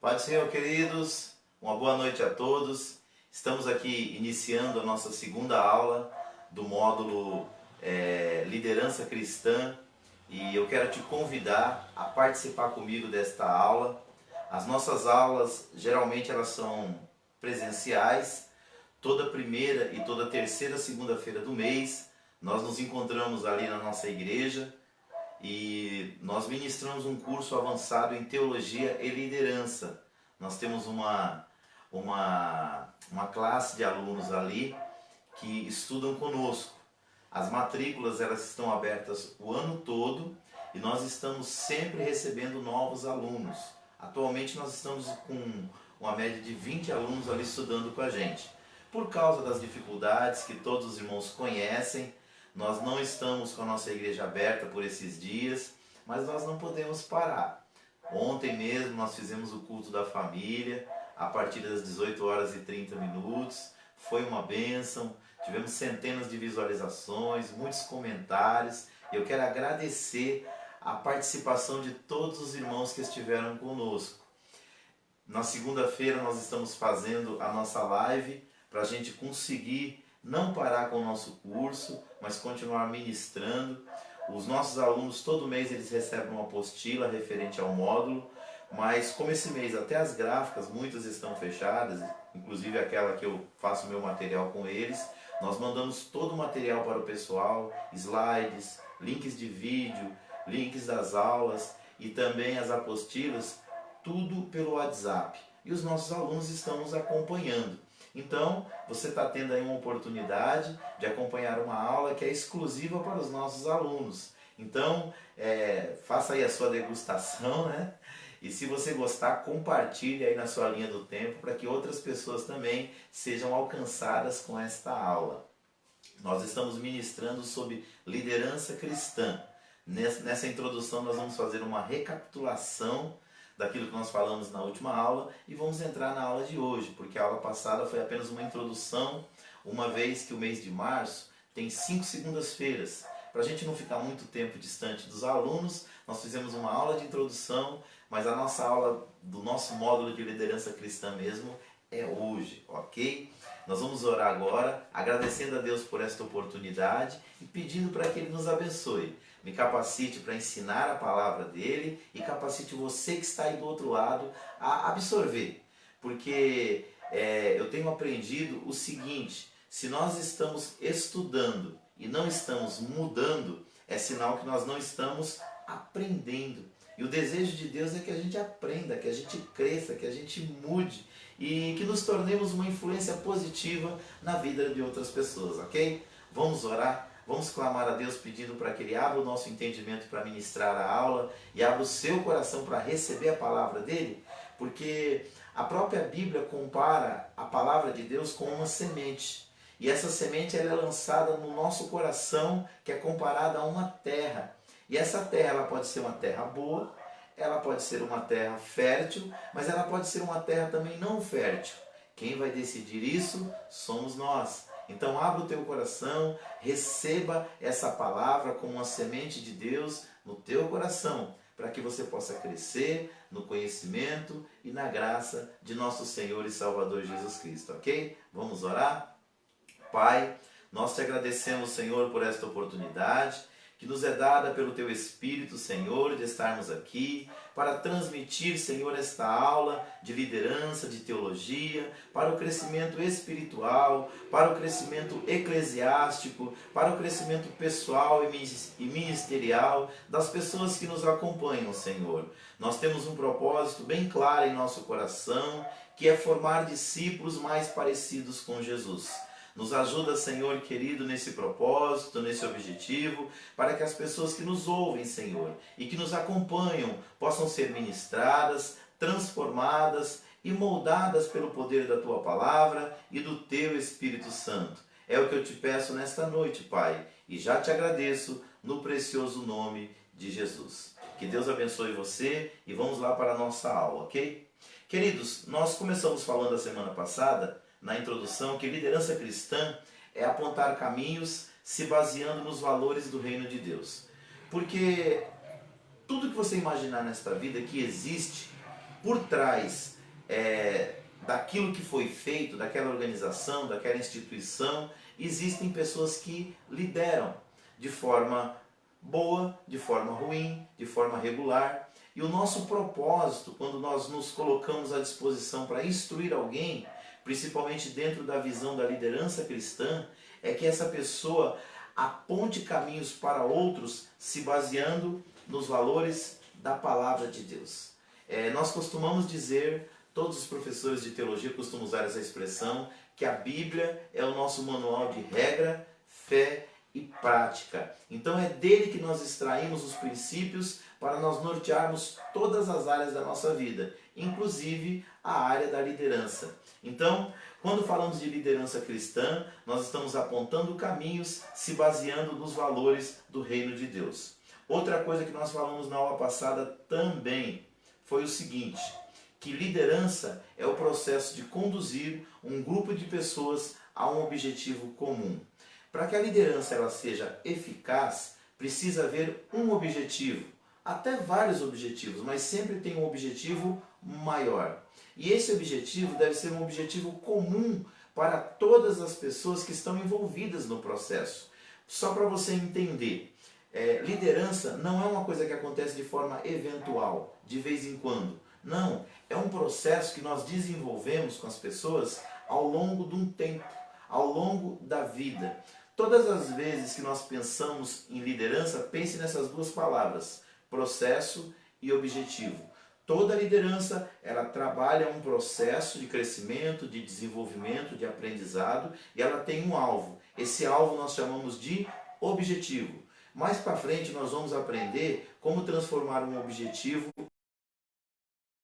Pai do Senhor, queridos, uma boa noite a todos. Estamos aqui iniciando a nossa segunda aula do módulo Liderança Cristã e eu quero te convidar a participar comigo desta aula. As nossas aulas, geralmente elas são presenciais, toda primeira e toda terceira segunda-feira do mês. Nós nos encontramos ali na nossa igreja e nós ministramos um curso avançado em Teologia e Liderança. Nós temos uma classe de alunos ali que estudam conosco. As matrículas elas estão abertas o ano todo e nós estamos sempre recebendo novos alunos. Atualmente nós estamos com uma média de 20 alunos ali estudando com a gente. Por causa das dificuldades que todos os irmãos conhecem, nós não estamos com a nossa igreja aberta por esses dias, mas nós não podemos parar. Ontem mesmo nós fizemos o culto da família, a partir das 18 horas e 30 minutos. Foi uma bênção, tivemos centenas de visualizações, muitos comentários. Eu quero agradecer a participação de todos os irmãos que estiveram conosco. Na segunda-feira nós estamos fazendo a nossa live para a gente conseguir não parar com o nosso curso, mas continuar ministrando. Os nossos alunos, todo mês, eles recebem uma apostila referente ao módulo, mas como esse mês até as gráficas, muitas estão fechadas, inclusive aquela que eu faço meu material com eles, nós mandamos todo o material para o pessoal, slides, links de vídeo, links das aulas e também as apostilas, tudo pelo WhatsApp. E os nossos alunos estão nos acompanhando. Então, você está tendo aí uma oportunidade de acompanhar uma aula que é exclusiva para os nossos alunos. Então, faça aí a sua degustação, né? E se você gostar, compartilhe aí na sua linha do tempo para que outras pessoas também sejam alcançadas com esta aula. Nós estamos ministrando sobre liderança cristã. Nessa introdução nós vamos fazer uma recapitulação daquilo que nós falamos na última aula e vamos entrar na aula de hoje, porque a aula passada foi apenas uma introdução, uma vez que o mês de março tem 5 segundas-feiras. Para a gente não ficar muito tempo distante dos alunos, nós fizemos uma aula de introdução, mas a nossa aula do nosso módulo de liderança cristã mesmo é hoje, ok? Nós vamos orar agora, agradecendo a Deus por esta oportunidade e pedindo para que Ele nos abençoe. Me capacite para ensinar a palavra dele e capacite você que está aí do outro lado a absorver. Porque eu tenho aprendido o seguinte: se nós estamos estudando e não estamos mudando, é sinal que nós não estamos aprendendo. E o desejo de Deus é que a gente aprenda, que a gente cresça, que a gente mude e que nos tornemos uma influência positiva na vida de outras pessoas, ok? Vamos orar? Vamos clamar a Deus pedindo para que Ele abra o nosso entendimento para ministrar a aula e abra o seu coração para receber a palavra dEle, porque a própria Bíblia compara a palavra de Deus com uma semente. E essa semente ela é lançada no nosso coração, que é comparada a uma terra. E essa terra ela pode ser uma terra boa, ela pode ser uma terra fértil, mas ela pode ser uma terra também não fértil. Quem vai decidir isso somos nós. Então abra o teu coração, receba essa palavra como uma semente de Deus no teu coração, para que você possa crescer no conhecimento e na graça de nosso Senhor e Salvador Jesus Cristo, ok? Vamos orar? Pai, nós te agradecemos, Senhor, por esta oportunidade que nos é dada pelo Teu Espírito, Senhor, de estarmos aqui para transmitir, Senhor, esta aula de liderança, de teologia, para o crescimento espiritual, para o crescimento eclesiástico, para o crescimento pessoal e ministerial das pessoas que nos acompanham, Senhor. Nós temos um propósito bem claro em nosso coração, que é formar discípulos mais parecidos com Jesus. Nos ajuda, Senhor querido, nesse propósito, nesse objetivo, para que as pessoas que nos ouvem, Senhor, e que nos acompanham, possam ser ministradas, transformadas e moldadas pelo poder da Tua Palavra e do Teu Espírito Santo. É o que eu te peço nesta noite, Pai, e já te agradeço no precioso nome de Jesus. Que Deus abençoe você e vamos lá para a nossa aula, ok? Queridos, nós começamos falando a semana passada na introdução que liderança cristã é apontar caminhos se baseando nos valores do reino de Deus. Porque tudo que você imaginar nesta vida que existe por trás daquilo que foi feito, daquela organização, daquela instituição, existem pessoas que lideram de forma boa, de forma ruim, de forma regular. E o nosso propósito, quando nós nos colocamos à disposição para instruir alguém, principalmente dentro da visão da liderança cristã, é que essa pessoa aponte caminhos para outros se baseando nos valores da palavra de Deus. Nós costumamos dizer, todos os professores de teologia costumam usar essa expressão, que a Bíblia é o nosso manual de regra, fé e prática. Então é dele que nós extraímos os princípios para nós nortearmos todas as áreas da nossa vida, inclusive a área da liderança. Então, quando falamos de liderança cristã, nós estamos apontando caminhos se baseando nos valores do reino de Deus. Outra coisa que nós falamos na aula passada também foi o seguinte, que liderança é o processo de conduzir um grupo de pessoas a um objetivo comum. Para que a liderança ela seja eficaz, precisa haver um objetivo, até vários objetivos, mas sempre tem um objetivo maior. E esse objetivo deve ser um objetivo comum para todas as pessoas que estão envolvidas no processo. Só para você entender, liderança não é uma coisa que acontece de forma eventual, de vez em quando. Não, é um processo que nós desenvolvemos com as pessoas ao longo de um tempo, ao longo da vida. Todas as vezes que nós pensamos em liderança, pense nessas duas palavras, processo e objetivo. Toda liderança, ela trabalha um processo de crescimento, de desenvolvimento, de aprendizado, e ela tem um alvo. Esse alvo nós chamamos de objetivo. Mais para frente nós vamos aprender como transformar um objetivo em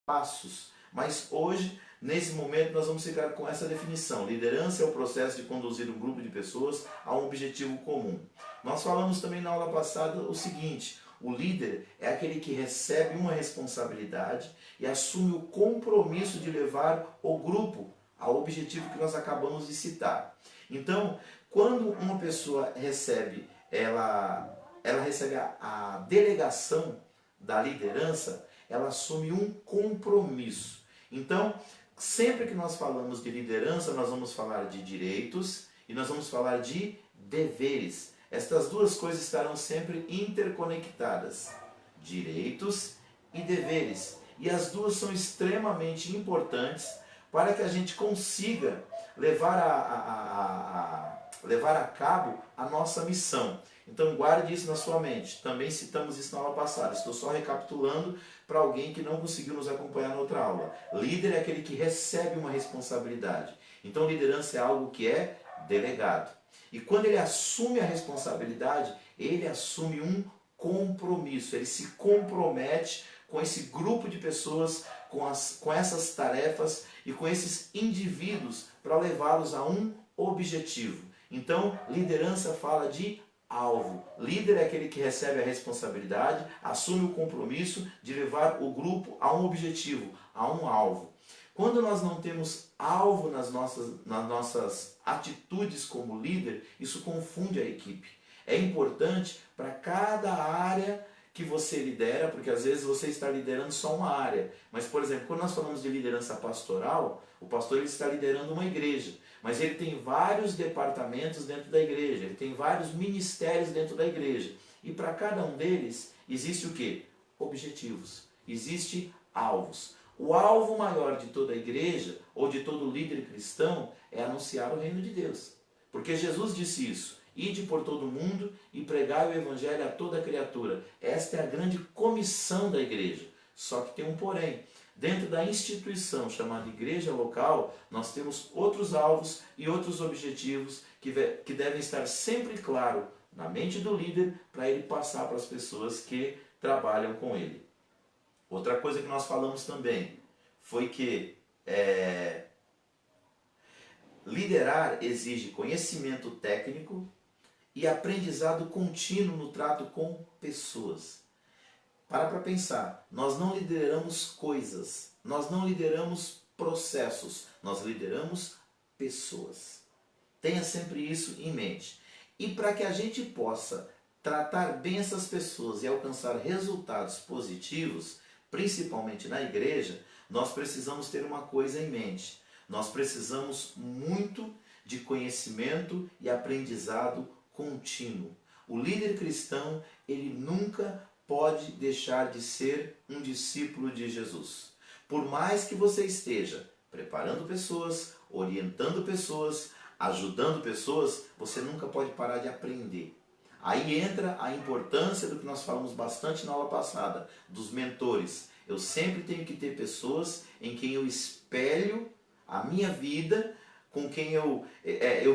passos. Mas hoje, nesse momento, nós vamos ficar com essa definição. Liderança é o processo de conduzir um grupo de pessoas a um objetivo comum. Nós falamos também na aula passada o seguinte, o líder é aquele que recebe uma responsabilidade e assume o compromisso de levar o grupo ao objetivo que nós acabamos de citar. Então, quando uma pessoa recebe, ela recebe a delegação da liderança, ela assume um compromisso. Então, sempre que nós falamos de liderança, nós vamos falar de direitos e nós vamos falar de deveres. Estas duas coisas estarão sempre interconectadas, direitos e deveres. E as duas são extremamente importantes para que a gente consiga levar a cabo a nossa missão. Então guarde isso na sua mente. Também citamos isso na aula passada. Estou só recapitulando para alguém que não conseguiu nos acompanhar na outra aula. Líder é aquele que recebe uma responsabilidade. Então liderança é algo que é delegado. E quando ele assume a responsabilidade, ele assume um compromisso. Ele se compromete com esse grupo de pessoas, com essas tarefas e com esses indivíduos para levá-los a um objetivo. Então, liderança fala de alvo. Líder é aquele que recebe a responsabilidade, assume o compromisso de levar o grupo a um objetivo, a um alvo. Quando nós não temos alvo nas nossas atitudes como líder, isso confunde a equipe. É importante para cada área que você lidera, porque às vezes você está liderando só uma área. Mas, por exemplo, quando nós falamos de liderança pastoral, o pastor ele está liderando uma igreja. Mas ele tem vários departamentos dentro da igreja, ele tem vários ministérios dentro da igreja. E para cada um deles existe o quê? Objetivos, existe alvos. O alvo maior de toda a igreja, ou de todo líder cristão, é anunciar o reino de Deus. Porque Jesus disse isso, ide por todo mundo e pregai o evangelho a toda criatura. Esta é a grande comissão da igreja. Só que tem um porém. Dentro da instituição chamada igreja local, nós temos outros alvos e outros objetivos que devem estar sempre claro na mente do líder para ele passar para as pessoas que trabalham com ele. Outra coisa que nós falamos também foi que liderar exige conhecimento técnico e aprendizado contínuo no trato com pessoas. Para pensar, nós não lideramos coisas, nós não lideramos processos, nós lideramos pessoas. Tenha sempre isso em mente. E para que a gente possa tratar bem essas pessoas e alcançar resultados positivos, principalmente na igreja, nós precisamos ter uma coisa em mente. Nós precisamos muito de conhecimento e aprendizado contínuo. O líder cristão, ele nunca pode deixar de ser um discípulo de Jesus. Por mais que você esteja preparando pessoas, orientando pessoas, ajudando pessoas, você nunca pode parar de aprender. Aí entra a importância do que nós falamos bastante na aula passada, dos mentores. Eu sempre tenho que ter pessoas em quem eu espelho a minha vida, com quem eu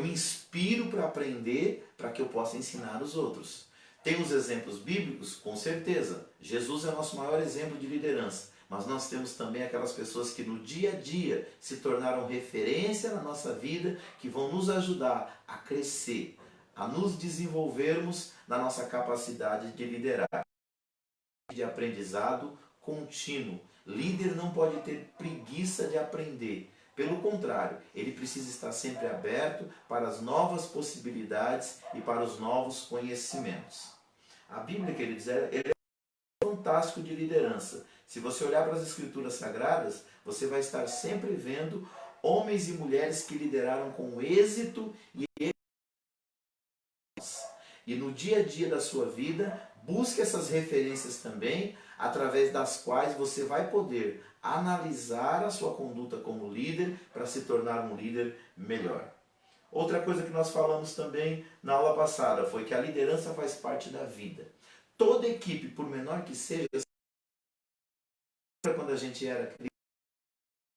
me inspiro para aprender, para que eu possa ensinar os outros. Tem os exemplos bíblicos? Com certeza. Jesus é o nosso maior exemplo de liderança. Mas nós temos também aquelas pessoas que no dia a dia se tornaram referência na nossa vida, que vão nos ajudar a crescer, a nos desenvolvermos na nossa capacidade de liderar. De aprendizado contínuo. Líder não pode ter preguiça de aprender. Pelo contrário, ele precisa estar sempre aberto para as novas possibilidades e para os novos conhecimentos. A Bíblia, queridos, é fantástico de liderança. Se você olhar para as Escrituras Sagradas, você vai estar sempre vendo homens e mulheres que lideraram com êxito e no dia a dia da sua vida, busque essas referências também, através das quais você vai poder analisar a sua conduta como líder para se tornar um líder melhor. Outra coisa que nós falamos também na aula passada foi que a liderança faz parte da vida. Toda equipe, por menor que seja, quando a gente era criança,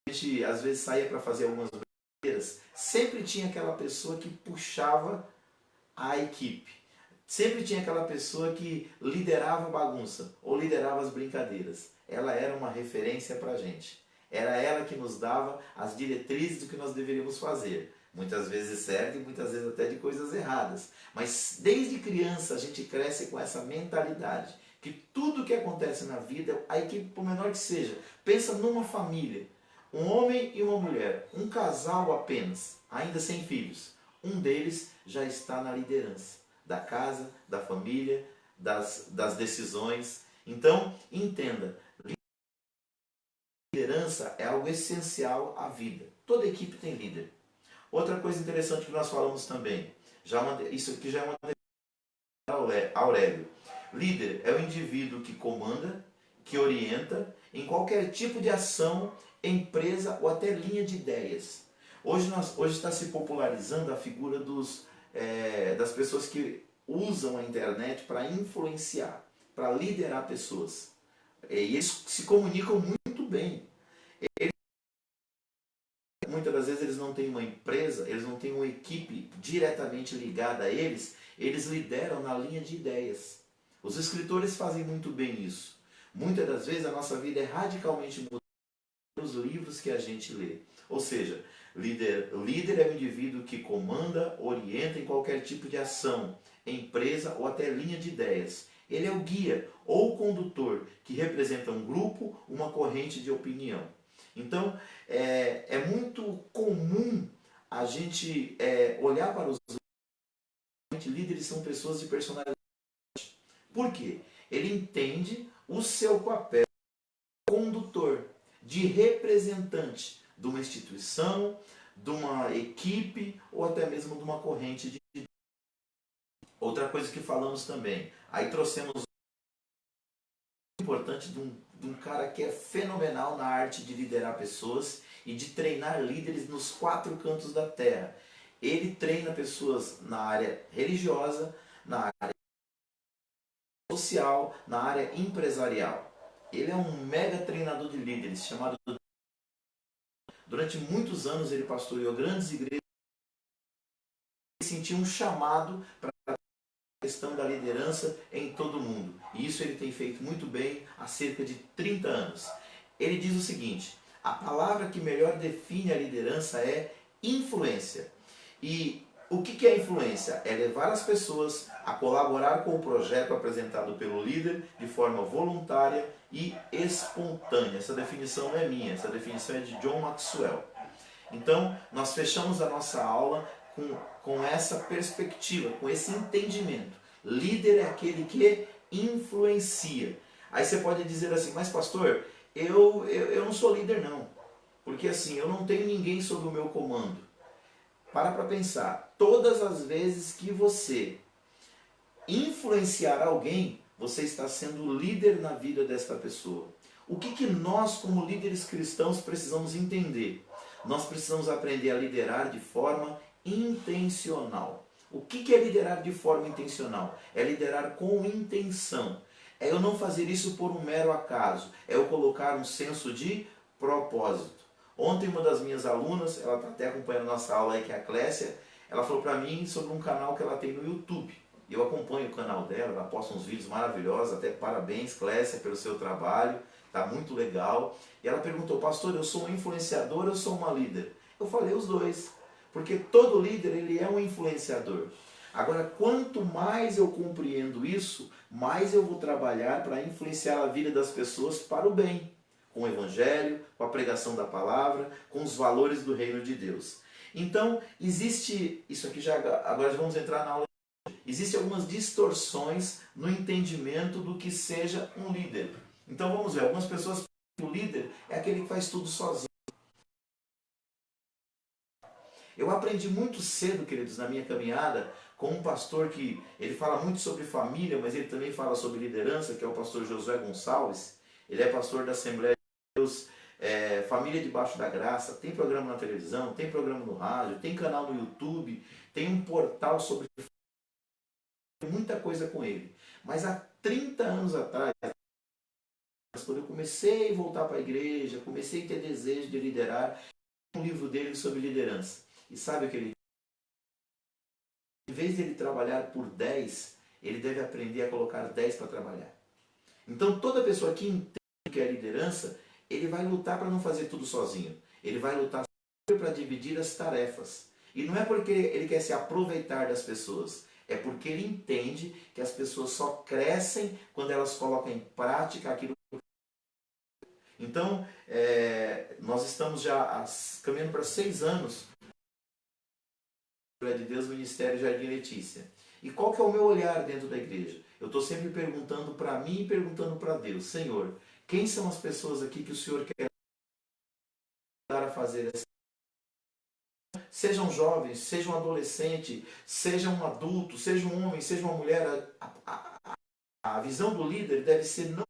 a gente às vezes saía para fazer algumas brincadeiras, sempre tinha aquela pessoa que puxava a equipe. Sempre tinha aquela pessoa que liderava a bagunça ou liderava as brincadeiras. Ela era uma referência para a gente. Era ela que nos dava as diretrizes do que nós deveríamos fazer. Muitas vezes certo e muitas vezes até de coisas erradas. Mas desde criança a gente cresce com essa mentalidade que tudo que acontece na vida, a equipe, por menor que seja, pensa numa família, um homem e uma mulher, um casal apenas, ainda sem filhos. Um deles já está na liderança da casa, da família, das decisões. Então, entenda, liderança é algo essencial à vida. Toda equipe tem líder. Outra coisa interessante que nós falamos também, isso aqui já é uma Aurélio. Líder é o indivíduo que comanda, que orienta em qualquer tipo de ação, empresa ou até linha de ideias. Hoje está se popularizando a figura das pessoas que usam a internet para influenciar, para liderar pessoas. E eles se comunicam muito bem. Muitas das vezes eles não têm uma empresa, eles não têm uma equipe diretamente ligada a eles, eles lideram na linha de ideias. Os escritores fazem muito bem isso. Muitas das vezes a nossa vida é radicalmente mudada pelos livros que a gente lê. Ou seja, líder é o indivíduo que comanda, orienta em qualquer tipo de ação, empresa ou até linha de ideias. Ele é o guia ou o condutor que representa um grupo, uma corrente de opinião. Então, é muito comum a gente olhar para os líderes, são pessoas de personalidade. Por quê? Ele entende o seu papel de condutor, de representante de uma instituição, de uma equipe ou até mesmo de uma corrente de... Outra coisa que falamos também, aí trouxemos importante de um cara que é fenomenal na arte de liderar pessoas e de treinar líderes nos 4 cantos da terra. Ele treina pessoas na área religiosa, na área social, na área empresarial. Ele é um mega treinador de líderes, chamado... Durante muitos anos ele pastoreou grandes igrejas e sentiu um chamado para a questão da liderança em todo o mundo. E isso ele tem feito muito bem há cerca de 30 anos. Ele diz o seguinte: a palavra que melhor define a liderança é influência. E o que é influência? É levar as pessoas a colaborar com o projeto apresentado pelo líder de forma voluntária e espontânea. Essa definição não é minha, essa definição é de John Maxwell. Então, nós fechamos a nossa aula com essa perspectiva, com esse entendimento. Líder é aquele que influencia. Aí você pode dizer assim, mas pastor, eu não sou líder não. Porque assim, eu não tenho ninguém sob o meu comando. Para pensar, todas as vezes que você influenciar alguém, você está sendo líder na vida desta pessoa. O que nós, como líderes cristãos, precisamos entender? Nós precisamos aprender a liderar de forma intencional. O que é liderar de forma intencional? É liderar com intenção. É eu não fazer isso por um mero acaso. É eu colocar um senso de propósito. Ontem uma das minhas alunas, ela está até acompanhando nossa aula aí, que é a Clécia, ela falou para mim sobre um canal que ela tem no YouTube. Eu acompanho o canal dela, ela posta uns vídeos maravilhosos, até parabéns, Clécia, pelo seu trabalho, tá muito legal. E ela perguntou, pastor, eu sou um influenciador ou sou uma líder? Eu falei os dois, porque todo líder ele é um influenciador. Agora, quanto mais eu compreendo isso, mais eu vou trabalhar para influenciar a vida das pessoas para o bem, com o evangelho, com a pregação da palavra, com os valores do reino de Deus. Então, existe, isso aqui já, agora vamos entrar na aula. Existem algumas distorções no entendimento do que seja um líder. Então vamos ver, algumas pessoas pensam que o líder é aquele que faz tudo sozinho. Eu aprendi muito cedo, queridos, na minha caminhada, com um pastor que ele fala muito sobre família, mas ele também fala sobre liderança, que é o pastor Josué Gonçalves. Ele é pastor da Assembleia de Deus, Família Debaixo da Graça, tem programa na televisão, tem programa no rádio, tem canal no YouTube, tem um portal sobre muita coisa com ele. Mas há 30 anos atrás, quando eu comecei a voltar para a igreja, comecei a ter desejo de liderar, um livro dele sobre liderança. E sabe o que ele... Em vez de ele trabalhar por 10, ele deve aprender a colocar 10 para trabalhar. Então toda pessoa que entende o que é liderança, ele vai lutar para não fazer tudo sozinho. Ele vai lutar para dividir as tarefas. E não é porque ele quer se aproveitar das pessoas. É porque ele entende que as pessoas só crescem quando elas colocam em prática aquilo. Então, nós estamos já caminhando para 6 anos de Deus, Ministério Jardim Letícia. E qual que é o meu olhar dentro da igreja? Eu estou sempre perguntando para mim e perguntando para Deus, Senhor, quem são as pessoas aqui que o Senhor quer dar a fazer essa? Sejam jovens, sejam adolescentes, sejam um adulto, seja um homem, seja uma mulher, a visão do líder deve ser não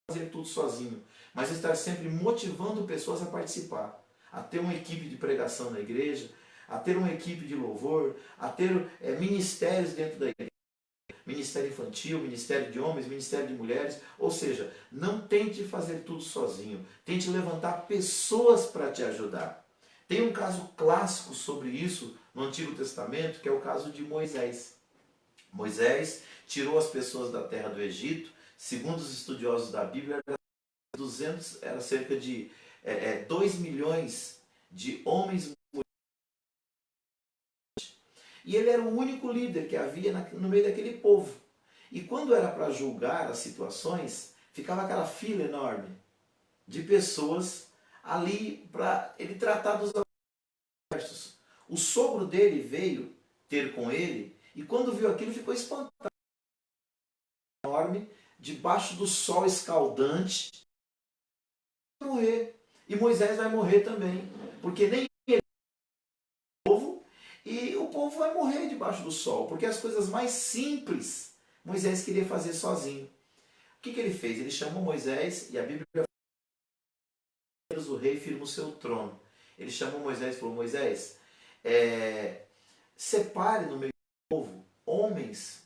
fazer tudo sozinho, mas estar sempre motivando pessoas a participar, a ter uma equipe de pregação na igreja, a ter uma equipe de louvor, a ter ministérios dentro da igreja, ministério infantil, ministério de homens, ministério de mulheres, ou seja, não tente fazer tudo sozinho, tente levantar pessoas para te ajudar. Tem um caso clássico sobre isso no Antigo Testamento, que é o caso de Moisés. Moisés tirou as pessoas da terra do Egito, segundo os estudiosos da Bíblia, era cerca de 2 milhões de homens e mulheres. E ele era o único líder que havia no meio daquele povo. E quando era para julgar as situações, ficava aquela fila enorme de pessoas ali para ele tratar dos adversos. O sogro dele veio ter com ele e quando viu aquilo ficou espantado. Enorme, debaixo do sol escaldante, vai morrer. E Moisés vai morrer também, porque nem ele é o povo, e o povo vai morrer debaixo do sol, porque as coisas mais simples Moisés queria fazer sozinho. O que ele fez? Ele chamou Moisés, e a Bíblia fala que o rei firma o seu trono. Ele chamou Moisés e falou, Moisés, separe no meio do povo homens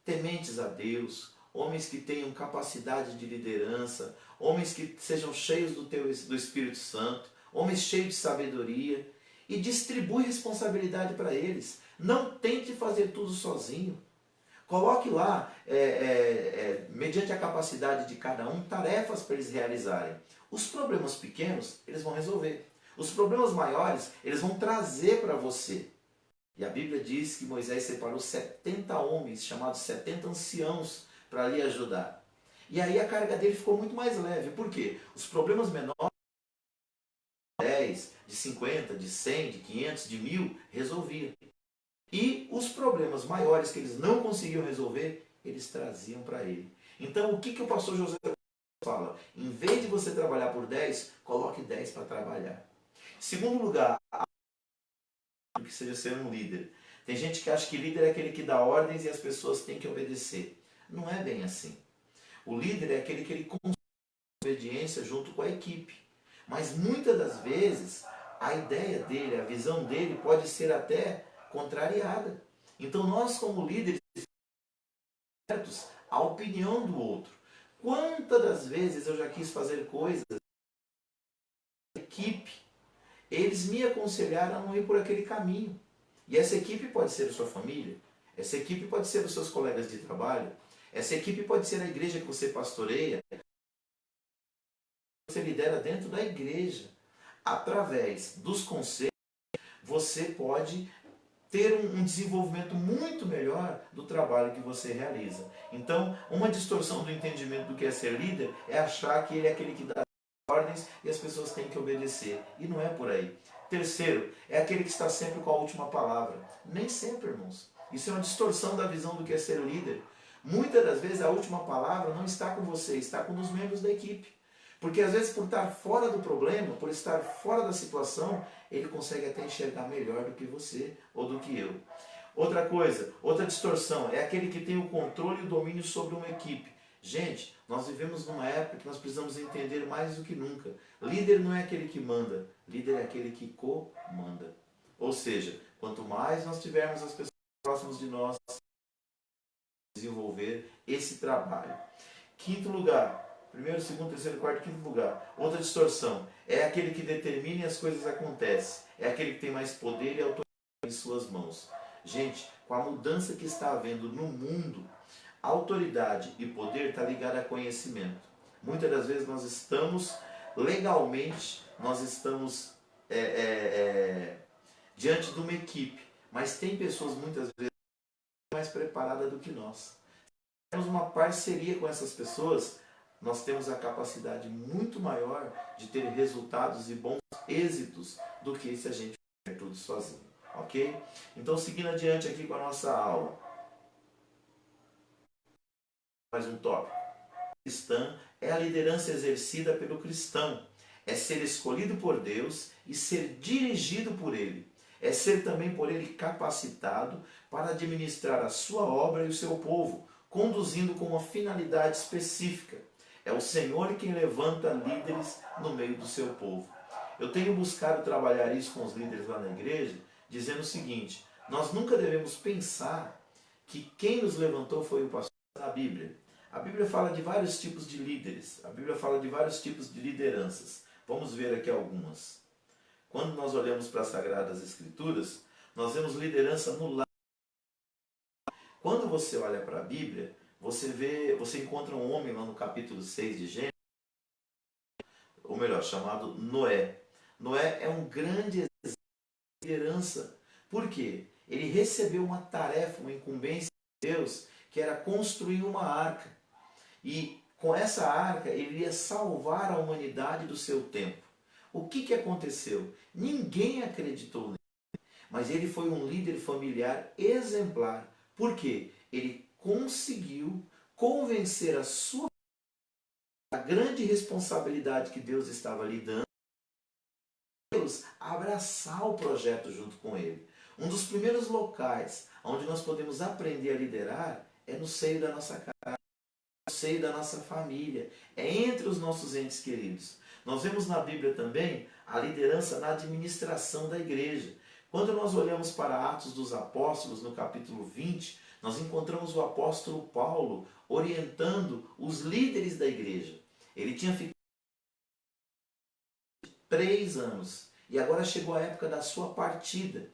tementes a Deus, homens que tenham capacidade de liderança, homens que sejam cheios do Espírito Santo, homens cheios de sabedoria, e distribui responsabilidade para eles. Não tente fazer tudo sozinho. Coloque lá, mediante a capacidade de cada um, tarefas para eles realizarem. Os problemas pequenos, eles vão resolver. Os problemas maiores, eles vão trazer para você. E a Bíblia diz que Moisés separou 70 homens, chamados 70 anciãos, para lhe ajudar. E aí a carga dele ficou muito mais leve. Por quê? Os problemas menores, de 10, de 50, de 100, de 500, de 1000, resolvia. E os problemas maiores que eles não conseguiam resolver, eles traziam para ele. Então o que o pastor José fala, em vez de você trabalhar por 10, coloque 10 para trabalhar. Segundo lugar, que seja ser um líder. Tem gente que acha que líder é aquele que dá ordens e as pessoas têm que obedecer. Não é bem assim. O líder é aquele que ele construi obediência junto com a equipe. Mas muitas das vezes, a ideia dele, a visão dele pode ser até contrariada. Então nós como líderes, certos à opinião do outro. Quantas das vezes eu já quis fazer coisas na equipe, eles me aconselharam a não ir por aquele caminho. E essa equipe pode ser a sua família, essa equipe pode ser os seus colegas de trabalho, essa equipe pode ser a igreja que você pastoreia, você lidera dentro da igreja. Através dos conselhos, você pode ter um desenvolvimento muito melhor do trabalho que você realiza. Então, uma distorção do entendimento do que é ser líder é achar que ele é aquele que dá ordens e as pessoas têm que obedecer. E não é por aí. Terceiro, é aquele que está sempre com a última palavra. Nem sempre, irmãos. Isso é uma distorção da visão do que é ser líder. Muitas das vezes a última palavra não está com você, está com os membros da equipe. Porque às vezes por estar fora do problema, por estar fora da situação, ele consegue até enxergar melhor do que você ou do que eu. Outra coisa, outra distorção, é aquele que tem o controle e o domínio sobre uma equipe. Gente, nós vivemos numa época que nós precisamos entender mais do que nunca. Líder não é aquele que manda, líder é aquele que comanda. Ou seja, quanto mais nós tivermos as pessoas próximas de nós, desenvolver esse trabalho. Quinto lugar, primeiro, segundo, terceiro, quarto, quinto lugar. Outra distorção, é aquele que determina e as coisas acontecem. É aquele que tem mais poder e autoridade em suas mãos. Gente, com a mudança que está havendo no mundo, autoridade e poder está ligado a conhecimento. Muitas das vezes nós estamos, legalmente, nós estamos diante de uma equipe, mas tem pessoas muitas vezes mais preparadas do que nós. Se temos uma parceria com essas pessoas, nós temos a capacidade muito maior de ter resultados e bons êxitos do que se a gente fizer tudo sozinho. Ok? Então, seguindo adiante aqui com a nossa aula. Mais um tópico. Cristã é a liderança exercida pelo cristão. É ser escolhido por Deus e ser dirigido por Ele. É ser também por Ele capacitado para administrar a sua obra e o seu povo, conduzindo com uma finalidade específica. É o Senhor quem levanta líderes no meio do seu povo. Eu tenho buscado trabalhar isso com os líderes lá na igreja, dizendo o seguinte: nós nunca devemos pensar que quem nos levantou foi o pastor na Bíblia. A Bíblia fala de vários tipos de líderes, a Bíblia fala de vários tipos de lideranças. Vamos ver aqui algumas. Quando nós olhamos para as Sagradas Escrituras, nós vemos liderança no lar. Quando você olha para a Bíblia, você encontra um homem lá no capítulo 6 de Gênesis, ou melhor, chamado Noé. Noé é um grande exemplo de liderança. Por quê? Ele recebeu uma tarefa, uma incumbência de Deus, que era construir uma arca. E com essa arca ele iria salvar a humanidade do seu tempo. O que aconteceu? Ninguém acreditou nele, mas ele foi um líder familiar exemplar. Por quê? Ele conseguiu convencer a sua a grande responsabilidade que Deus estava lhe dando, Deus abraçar o projeto junto com ele. Um dos primeiros locais onde nós podemos aprender a liderar é no seio da nossa casa, no seio da nossa família, é entre os nossos entes queridos. Nós vemos na Bíblia também a liderança na administração da igreja. Quando nós olhamos para Atos dos Apóstolos, no capítulo 20, nós encontramos o apóstolo Paulo orientando os líderes da igreja. Ele tinha ficado 3 anos e agora chegou a época da sua partida.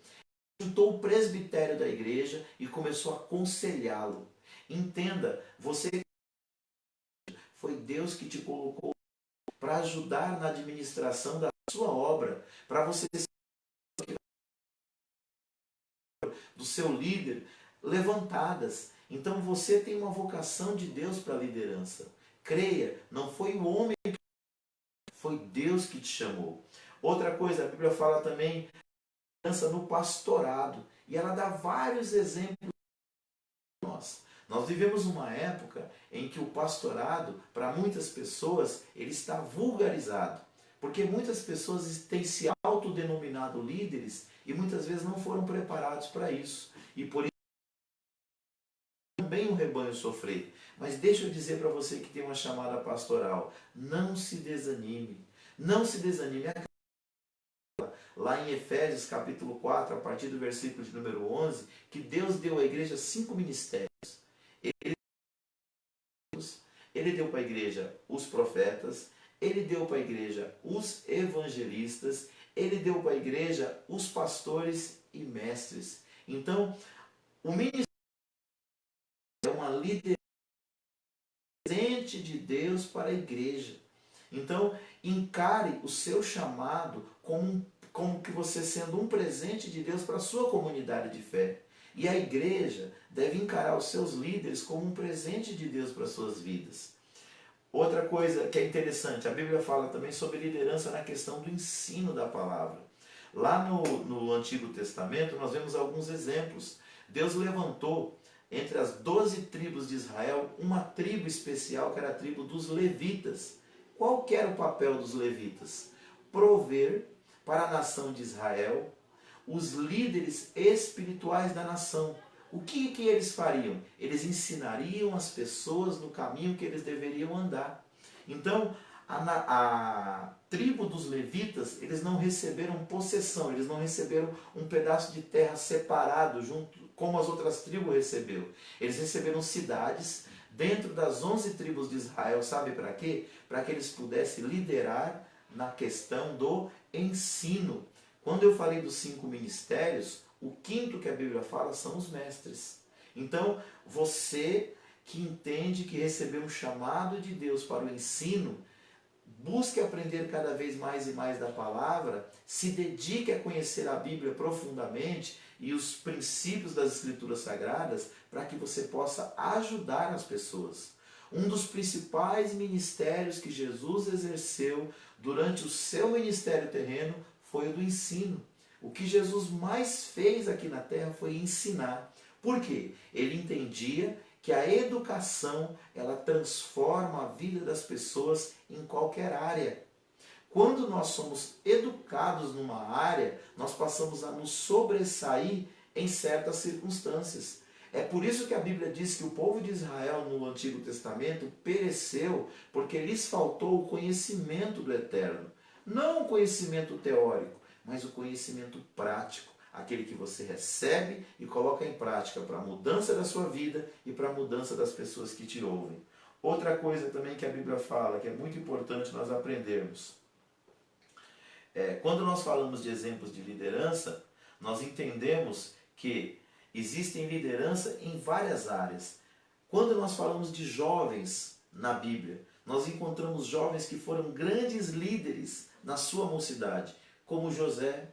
Juntou o presbitério da igreja e começou a aconselhá-lo. Entenda, foi Deus que te colocou para ajudar na administração da sua obra, para você ser do seu líder levantadas. Então você tem uma vocação de Deus para a liderança. Creia, não foi o homem que foi Deus que te chamou. Outra coisa, a Bíblia fala também de liderança no pastorado. E ela dá vários exemplos para nós. Nós vivemos uma época em que o pastorado, para muitas pessoas, ele está vulgarizado. Porque muitas pessoas têm se autodenominado líderes e muitas vezes não foram preparados para isso. E por isso também o rebanho sofrer. Mas deixa eu dizer para você que tem uma chamada pastoral, não se desanime. Não se desanime. Lá em Efésios capítulo 4, a partir do versículo de número 11, que Deus deu à igreja 5 ministérios. Ele deu para a igreja os profetas, ele deu para a igreja os evangelistas, ele deu para a igreja os pastores e mestres. Então, o ministério é uma liderança de Deus para a igreja. Então, encare o seu chamado como que você sendo um presente de Deus para a sua comunidade de fé. E a igreja deve encarar os seus líderes como um presente de Deus para as suas vidas. Outra coisa que é interessante, a Bíblia fala também sobre liderança na questão do ensino da palavra. Lá no Antigo Testamento nós vemos alguns exemplos. Deus levantou entre as 12 tribos de Israel uma tribo especial que era a tribo dos levitas. Qual que era o papel dos levitas? Prover para a nação de Israel os líderes espirituais da nação. O que eles fariam? Eles ensinariam as pessoas no caminho que eles deveriam andar. Então, a tribo dos levitas, eles não receberam possessão, eles não receberam um pedaço de terra separado, junto como as outras tribos receberam. Eles receberam cidades dentro das 11 tribos de Israel, sabe para quê? Para que eles pudessem liderar na questão do ensino. Quando eu falei dos 5 ministérios, o quinto que a Bíblia fala são os mestres. Então, você que entende que recebeu um chamado de Deus para o ensino, busque aprender cada vez mais e mais da palavra, se dedique a conhecer a Bíblia profundamente e os princípios das Escrituras Sagradas, para que você possa ajudar as pessoas. Um dos principais ministérios que Jesus exerceu durante o seu ministério terreno foi o do ensino. O que Jesus mais fez aqui na terra foi ensinar. Por quê? Ele entendia que a educação, ela transforma a vida das pessoas em qualquer área. Quando nós somos educados numa área, nós passamos a nos sobressair em certas circunstâncias. É por isso que a Bíblia diz que o povo de Israel no Antigo Testamento pereceu porque lhes faltou o conhecimento do Eterno. Não o conhecimento teórico, mas o conhecimento prático, aquele que você recebe e coloca em prática para a mudança da sua vida e para a mudança das pessoas que te ouvem. Outra coisa também que a Bíblia fala, que é muito importante nós aprendermos, quando nós falamos de exemplos de liderança, nós entendemos que existem liderança em várias áreas. Quando nós falamos de jovens na Bíblia, nós encontramos jovens que foram grandes líderes na sua mocidade, como José,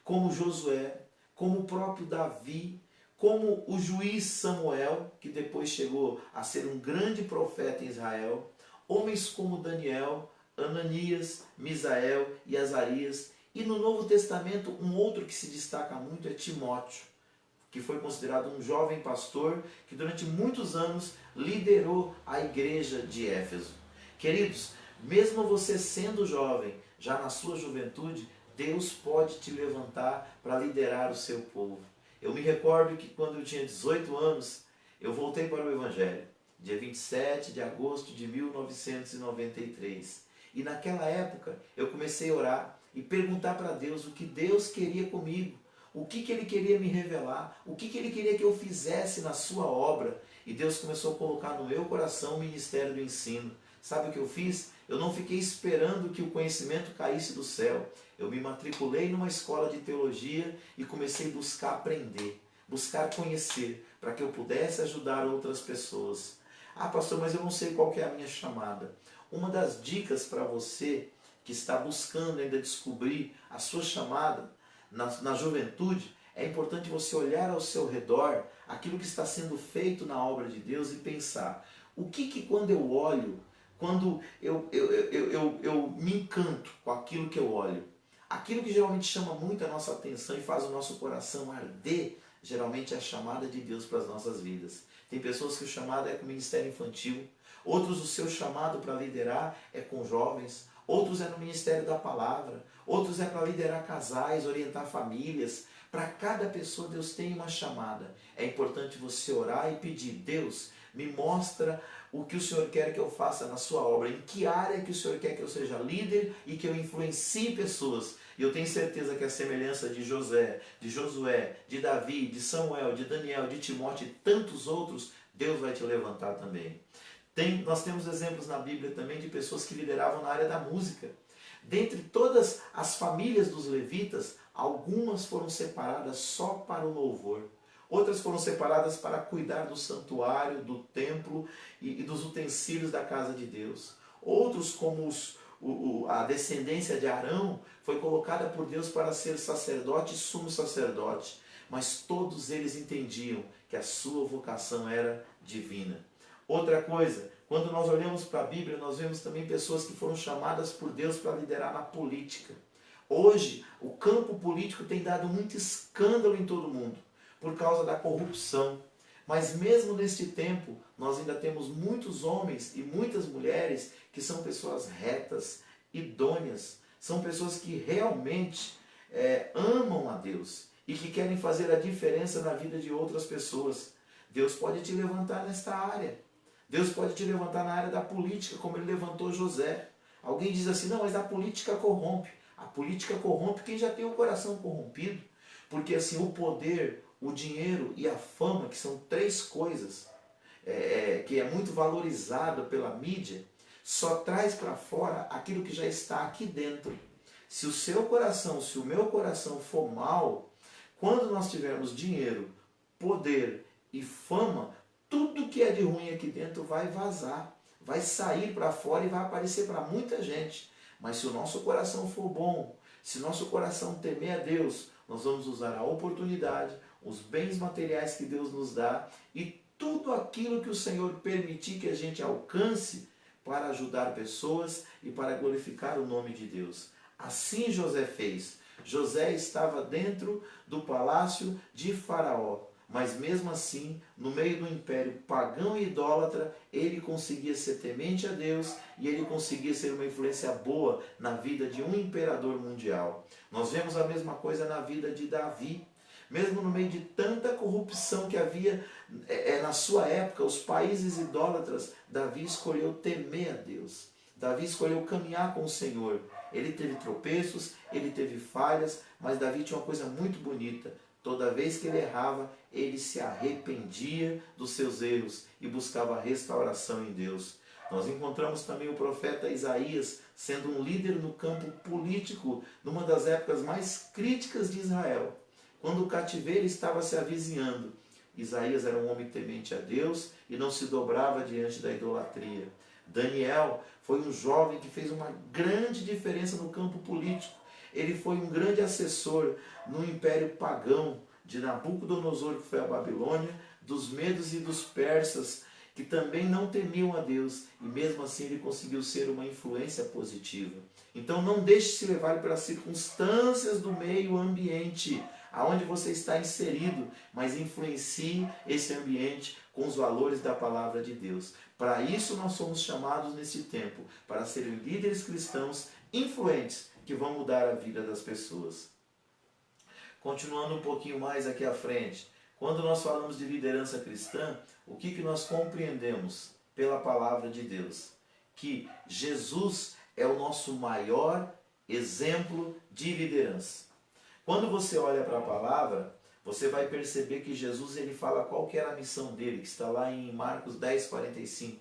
como Josué, como o próprio Davi, como o juiz Samuel, que depois chegou a ser um grande profeta em Israel, homens como Daniel, Ananias, Misael e Azarias. E no Novo Testamento, um outro que se destaca muito é Timóteo, que foi considerado um jovem pastor que durante muitos anos liderou a igreja de Éfeso. Queridos, mesmo você sendo jovem, já na sua juventude, Deus pode te levantar para liderar o seu povo. Eu me recordo que quando eu tinha 18 anos, eu voltei para o Evangelho, dia 27 de agosto de 1993. E naquela época eu comecei a orar e perguntar para Deus o que Deus queria comigo, o que Ele queria me revelar, o que Ele queria que eu fizesse na sua obra. E Deus começou a colocar no meu coração o ministério do ensino. Sabe o que eu fiz? Eu não fiquei esperando que o conhecimento caísse do céu. Eu me matriculei numa escola de teologia e comecei a buscar aprender, buscar conhecer, para que eu pudesse ajudar outras pessoas. Ah, pastor, mas eu não sei qual que é a minha chamada. Uma das dicas para você que está buscando ainda descobrir a sua chamada na juventude, é importante você olhar ao seu redor aquilo que está sendo feito na obra de Deus e pensar, o que quando eu olho, quando eu me encanto com aquilo que eu olho, aquilo que geralmente chama muito a nossa atenção e faz o nosso coração arder, geralmente é a chamada de Deus para as nossas vidas. Tem pessoas que o chamado é com o ministério infantil. Outros, o seu chamado para liderar é com jovens. Outros é no ministério da palavra. Outros é para liderar casais, orientar famílias. Para cada pessoa Deus tem uma chamada. É importante você orar e pedir: Deus, me mostra o que o Senhor quer que eu faça na sua obra. Em que área que o Senhor quer que eu seja líder e que eu influencie pessoas. E eu tenho certeza que a semelhança de José, de Josué, de Davi, de Samuel, de Daniel, de Timóteo e tantos outros, Deus vai te levantar também. Nós temos exemplos na Bíblia também de pessoas que lideravam na área da música. Dentre todas as famílias dos levitas, algumas foram separadas só para o louvor. Outras foram separadas para cuidar do santuário, do templo e dos utensílios da casa de Deus. Outros, como a descendência de Arão, foi colocada por Deus para ser sacerdote e sumo sacerdote. Mas todos eles entendiam que a sua vocação era divina. Outra coisa, quando nós olhamos para a Bíblia, nós vemos também pessoas que foram chamadas por Deus para liderar na política. Hoje, o campo político tem dado muito escândalo em todo mundo, por causa da corrupção. Mas mesmo neste tempo, nós ainda temos muitos homens e muitas mulheres que são pessoas retas, idôneas, são pessoas que realmente amam a Deus e que querem fazer a diferença na vida de outras pessoas. Deus pode te levantar nesta área. Deus pode te levantar na área da política, como ele levantou José. Alguém diz assim: não, mas a política corrompe. A política corrompe quem já tem o coração corrompido. Porque assim, o poder, o dinheiro e a fama, que são três coisas que é muito valorizado pela mídia, só traz para fora aquilo que já está aqui dentro. Se o seu coração, se o meu coração for mal, quando nós tivermos dinheiro, poder e fama, tudo que é de ruim aqui dentro vai vazar, vai sair para fora e vai aparecer para muita gente. Mas se o nosso coração for bom, se o nosso coração temer a Deus, nós vamos usar a oportunidade, os bens materiais que Deus nos dá e tudo aquilo que o Senhor permitir que a gente alcance para ajudar pessoas e para glorificar o nome de Deus. Assim José fez. José estava dentro do palácio de Faraó, mas mesmo assim, no meio do império pagão e idólatra, ele conseguia ser temente a Deus e ele conseguia ser uma influência boa na vida de um imperador mundial. Nós vemos a mesma coisa na vida de Davi. Mesmo no meio de tanta corrupção que havia na sua época, os países idólatras, Davi escolheu temer a Deus. Davi escolheu caminhar com o Senhor. Ele teve tropeços, ele teve falhas, mas Davi tinha uma coisa muito bonita. Toda vez que ele errava, ele se arrependia dos seus erros e buscava restauração em Deus. Nós encontramos também o profeta Isaías sendo um líder no campo político, numa das épocas mais críticas de Israel. Quando o cativeiro estava se avizinhando, Isaías era um homem temente a Deus e não se dobrava diante da idolatria. Daniel foi um jovem que fez uma grande diferença no campo político. Ele foi um grande assessor no império pagão de Nabucodonosor, que foi a Babilônia, dos medos e dos persas, que também não temiam a Deus, e mesmo assim ele conseguiu ser uma influência positiva. Então não deixe se levar pelas circunstâncias do meio ambiente, aonde você está inserido, mas influencie esse ambiente com os valores da palavra de Deus. Para isso nós somos chamados nesse tempo, para serem líderes cristãos influentes, que vão mudar a vida das pessoas. Continuando um pouquinho mais aqui à frente, quando nós falamos de liderança cristã, o que nós compreendemos pela palavra de Deus? Que Jesus é o nosso maior exemplo de liderança. Quando você olha para a palavra, você vai perceber que Jesus ele fala qual que era a missão dele, que está lá em Marcos 10:45.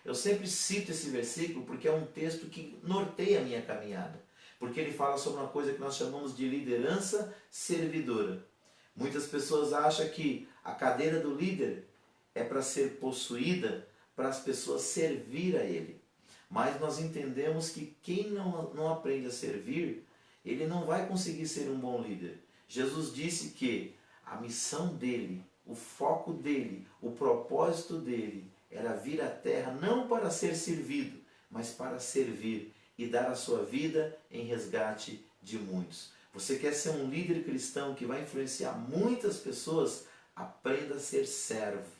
Eu sempre cito esse versículo porque é um texto que norteia a minha caminhada. Porque ele fala sobre uma coisa que nós chamamos de liderança servidora. Muitas pessoas acham que a cadeira do líder é para ser possuída para as pessoas servir a ele. Mas nós entendemos que quem não aprende a servir, ele não vai conseguir ser um bom líder. Jesus disse que a missão dele, o foco dele, o propósito dele era vir à terra não para ser servido, mas para servir e dar a sua vida em resgate de muitos. Você quer ser um líder cristão que vai influenciar muitas pessoas? Aprenda a ser servo.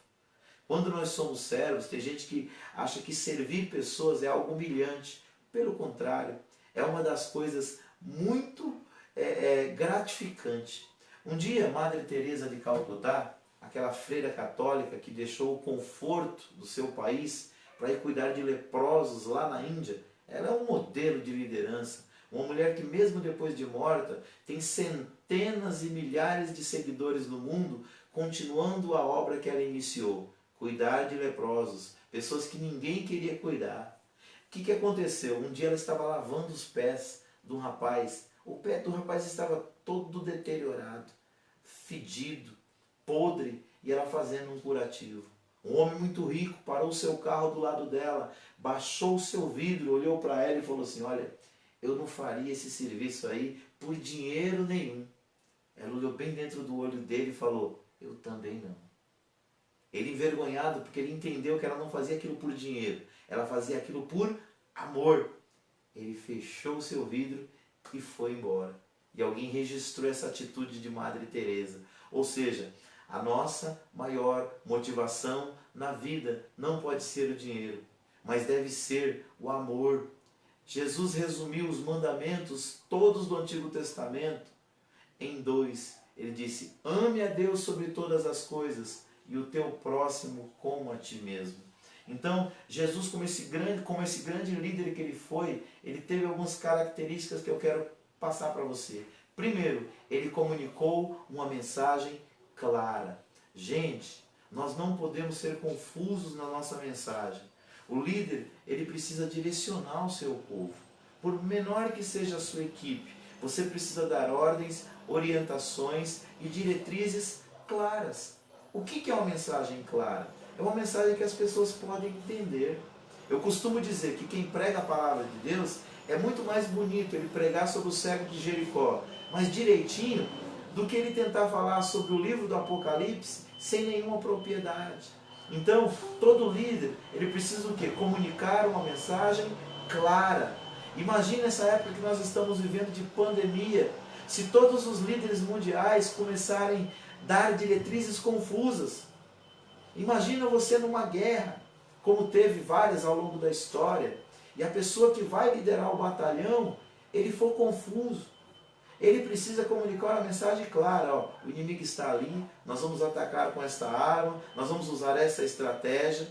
Quando nós somos servos, tem gente que acha que servir pessoas é algo humilhante. Pelo contrário, é uma das coisas muito gratificante. Um dia, Madre Teresa de Calcutá, aquela freira católica que deixou o conforto do seu país para ir cuidar de leprosos lá na Índia, ela é um modelo de liderança. Uma mulher que mesmo depois de morta tem centenas e milhares de seguidores no mundo, continuando a obra que ela iniciou, cuidar de leprosos, pessoas que ninguém queria cuidar. O que aconteceu? Um dia ela estava lavando os pés de um rapaz. O pé do rapaz estava todo deteriorado, fedido, podre, e ela fazendo um curativo. Um homem muito rico parou o seu carro do lado dela, baixou o seu vidro, olhou para ela e falou assim: olha, eu não faria esse serviço aí por dinheiro nenhum. Ela olhou bem dentro do olho dele e falou: eu também não. Ele envergonhado, porque ele entendeu que ela não fazia aquilo por dinheiro, ela fazia aquilo por amor. Ele fechou o seu vidro e foi embora. E alguém registrou essa atitude de Madre Teresa. Ou seja, a nossa maior motivação na vida não pode ser o dinheiro, mas deve ser o amor. Jesus resumiu os mandamentos todos do Antigo Testamento em 2. Ele disse: ame a Deus sobre todas as coisas e o teu próximo como a ti mesmo. Então, Jesus, como esse grande líder que ele foi, ele teve algumas características que eu quero passar para você. Primeiro, ele comunicou uma mensagem clara. Gente, nós não podemos ser confusos na nossa mensagem. O líder, ele precisa direcionar o seu povo. Por menor que seja a sua equipe, você precisa dar ordens, orientações e diretrizes claras. O que é uma mensagem clara? É uma mensagem que as pessoas podem entender. Eu costumo dizer que quem prega a palavra de Deus é muito mais bonito ele pregar sobre o cego de Jericó, mas direitinho, do que ele tentar falar sobre o livro do Apocalipse sem nenhuma propriedade. Então, todo líder, ele precisa o quê? Comunicar uma mensagem clara. Imagina essa época que nós estamos vivendo de pandemia, se todos os líderes mundiais começarem a dar diretrizes confusas. Imagina você numa guerra, como teve várias ao longo da história, e a pessoa que vai liderar o batalhão, ele for confuso. Ele precisa comunicar uma mensagem clara: ó, o inimigo está ali, nós vamos atacar com esta arma, nós vamos usar essa estratégia.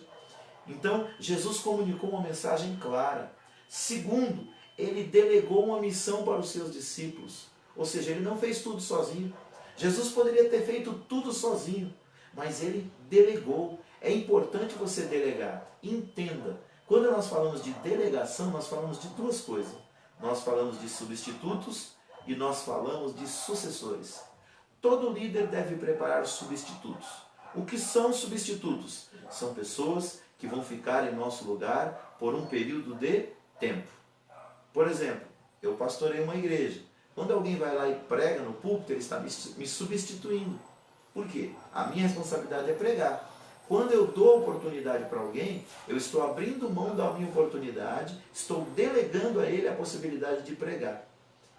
Então, Jesus comunicou uma mensagem clara. Segundo, ele delegou uma missão para os seus discípulos. Ou seja, ele não fez tudo sozinho. Jesus poderia ter feito tudo sozinho, mas ele delegou. É importante você delegar. Entenda, quando nós falamos de delegação, nós falamos de duas coisas. Nós falamos de substitutos e nós falamos de sucessores. Todo líder deve preparar substitutos. O que são substitutos? São pessoas que vão ficar em nosso lugar por um período de tempo. Por exemplo, eu pastorei uma igreja. Quando alguém vai lá e prega no púlpito, ele está me substituindo. Por quê? A minha responsabilidade é pregar. Quando eu dou oportunidade para alguém, eu estou abrindo mão da minha oportunidade, estou delegando a ele a possibilidade de pregar.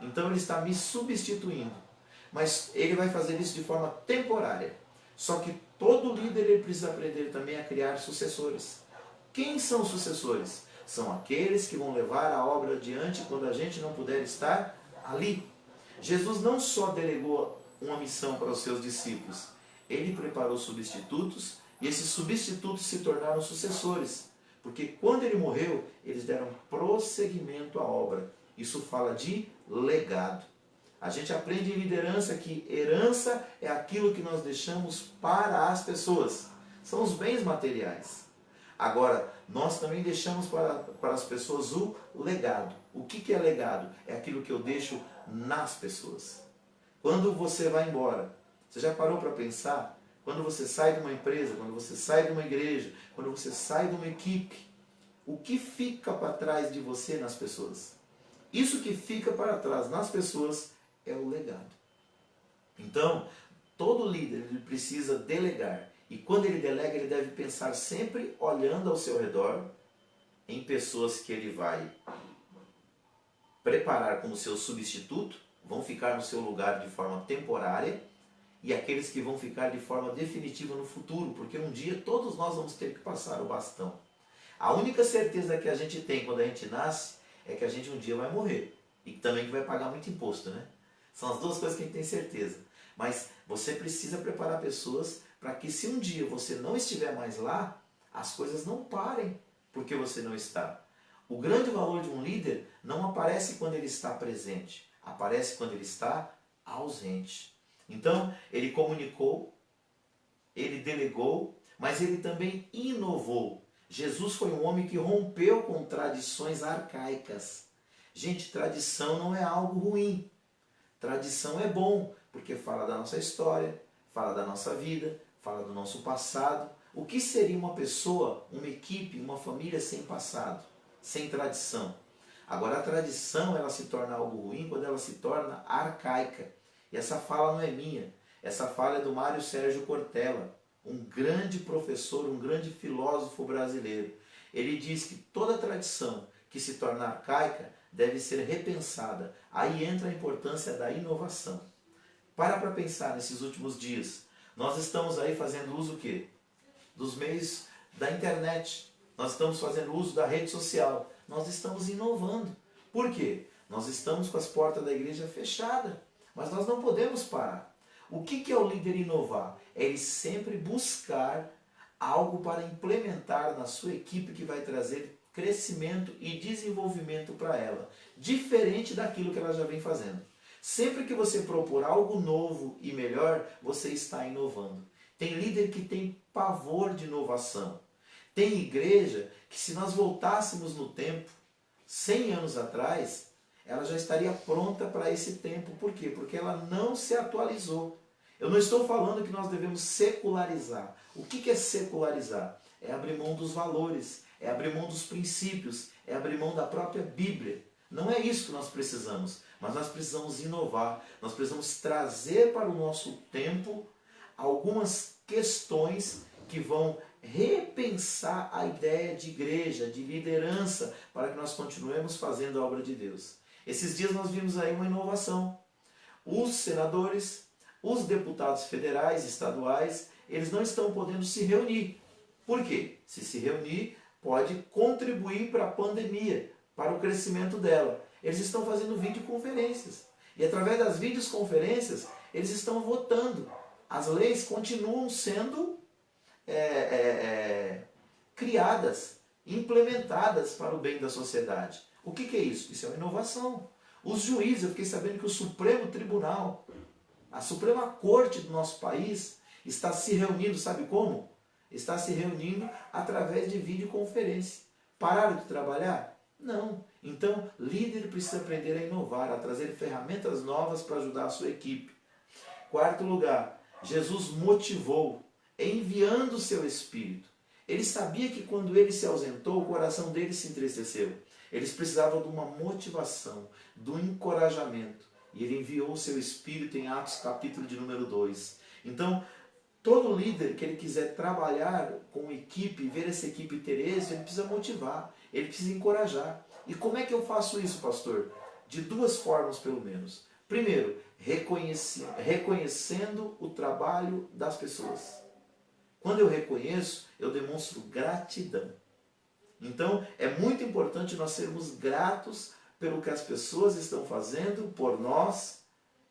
Então ele está me substituindo. Mas ele vai fazer isso de forma temporária. Só que todo líder ele precisa aprender também a criar sucessores. Quem são os sucessores? São aqueles que vão levar a obra adiante quando a gente não puder estar ali. Jesus não só delegou uma missão para os seus discípulos, ele preparou substitutos e esses substitutos se tornaram sucessores. Porque quando ele morreu, eles deram prosseguimento à obra. Isso fala de legado. A gente aprende em liderança que herança é aquilo que nós deixamos para as pessoas. São os bens materiais. Agora, nós também deixamos para as pessoas o legado. O que é legado? É aquilo que eu deixo nas pessoas. Quando você vai embora, você já parou para pensar? Quando você sai de uma empresa, quando você sai de uma igreja, quando você sai de uma equipe, o que fica para trás de você nas pessoas? Isso que fica para trás nas pessoas é o legado. Então, todo líder ele precisa delegar. E quando ele delega, ele deve pensar sempre olhando ao seu redor em pessoas que ele vai preparar como seu substituto, vão ficar no seu lugar de forma temporária, e aqueles que vão ficar de forma definitiva no futuro, porque um dia todos nós vamos ter que passar o bastão. A única certeza que a gente tem quando a gente nasce é que a gente um dia vai morrer e também que vai pagar muito imposto, né? São as duas coisas que a gente tem certeza. Mas você precisa preparar pessoas para que se um dia você não estiver mais lá, as coisas não parem porque você não está. O grande valor de um líder não aparece quando ele está presente, aparece quando ele está ausente. Então, ele comunicou, ele delegou, mas ele também inovou. Jesus foi um homem que rompeu com tradições arcaicas. Gente, tradição não é algo ruim. Tradição é bom, porque fala da nossa história, fala da nossa vida, fala do nosso passado. O que seria uma pessoa, uma equipe, uma família sem passado, sem tradição? Agora, a tradição ela se torna algo ruim quando ela se torna arcaica. E essa fala não é minha, essa fala é do Mário Sérgio Cortella, um grande professor, um grande filósofo brasileiro. Ele diz que toda tradição que se torna arcaica deve ser repensada. Aí entra a importância da inovação. Para pensar nesses últimos dias. Nós estamos aí fazendo uso o quê? Dos meios da internet. Nós estamos fazendo uso da rede social. Nós estamos inovando. Por quê? Nós estamos com as portas da igreja fechadas. Mas nós não podemos parar. O que é o líder inovar? É ele sempre buscar algo para implementar na sua equipe que vai trazer crescimento e desenvolvimento para ela, diferente daquilo que ela já vem fazendo. Sempre que você propor algo novo e melhor, você está inovando. Tem líder que tem pavor de inovação. Tem igreja que, se nós voltássemos no tempo, 100 anos atrás, ela já estaria pronta para esse tempo. Por quê? Porque ela não se atualizou. Eu não estou falando que nós devemos secularizar. O que é secularizar? É abrir mão dos valores, é abrir mão dos princípios, é abrir mão da própria Bíblia. Não é isso que nós precisamos, mas nós precisamos inovar. Nós precisamos trazer para o nosso tempo algumas questões que vão repensar a ideia de igreja, de liderança, para que nós continuemos fazendo a obra de Deus. Esses dias nós vimos aí uma inovação. Os senadores, os deputados federais, estaduais, eles não estão podendo se reunir. Por quê? Se reunir, pode contribuir para a pandemia, para o crescimento dela. Eles estão fazendo videoconferências. E através das videoconferências, eles estão votando. As leis continuam sendo criadas, implementadas para o bem da sociedade. O que é isso? Isso é uma inovação. Os juízes, eu fiquei sabendo que o Supremo Tribunal, a Suprema Corte do nosso país, está se reunindo, sabe como? Está se reunindo através de videoconferência. Pararam de trabalhar? Não. Então, líder precisa aprender a inovar, a trazer ferramentas novas para ajudar a sua equipe. Quarto lugar, Jesus motivou, enviando o seu Espírito. Ele sabia que quando ele se ausentou, o coração dele se entristeceu. Eles precisavam de uma motivação, do encorajamento. E ele enviou o seu Espírito em Atos capítulo de número 2. Então, todo líder que ele quiser trabalhar com equipe, ver essa equipe ter êxito, ele precisa motivar, ele precisa encorajar. E como é que eu faço isso, pastor? De duas formas, pelo menos. Primeiro, reconhecendo o trabalho das pessoas. Quando eu reconheço, eu demonstro gratidão. Então, é muito importante nós sermos gratos pelo que as pessoas estão fazendo por nós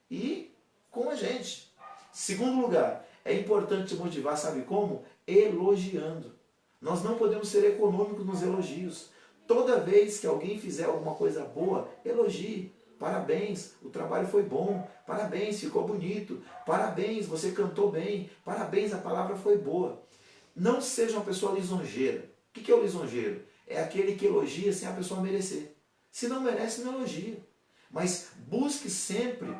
e com a gente. Segundo lugar, é importante motivar, sabe como? Elogiando. Nós não podemos ser econômicos nos elogios. Toda vez que alguém fizer alguma coisa boa, elogie. Parabéns, o trabalho foi bom. Parabéns, ficou bonito. Parabéns, você cantou bem. Parabéns, a palavra foi boa. Não seja uma pessoa lisonjeira. O que é o lisonjeiro? É aquele que elogia sem a pessoa merecer. Se não merece, não elogia. Mas busque sempre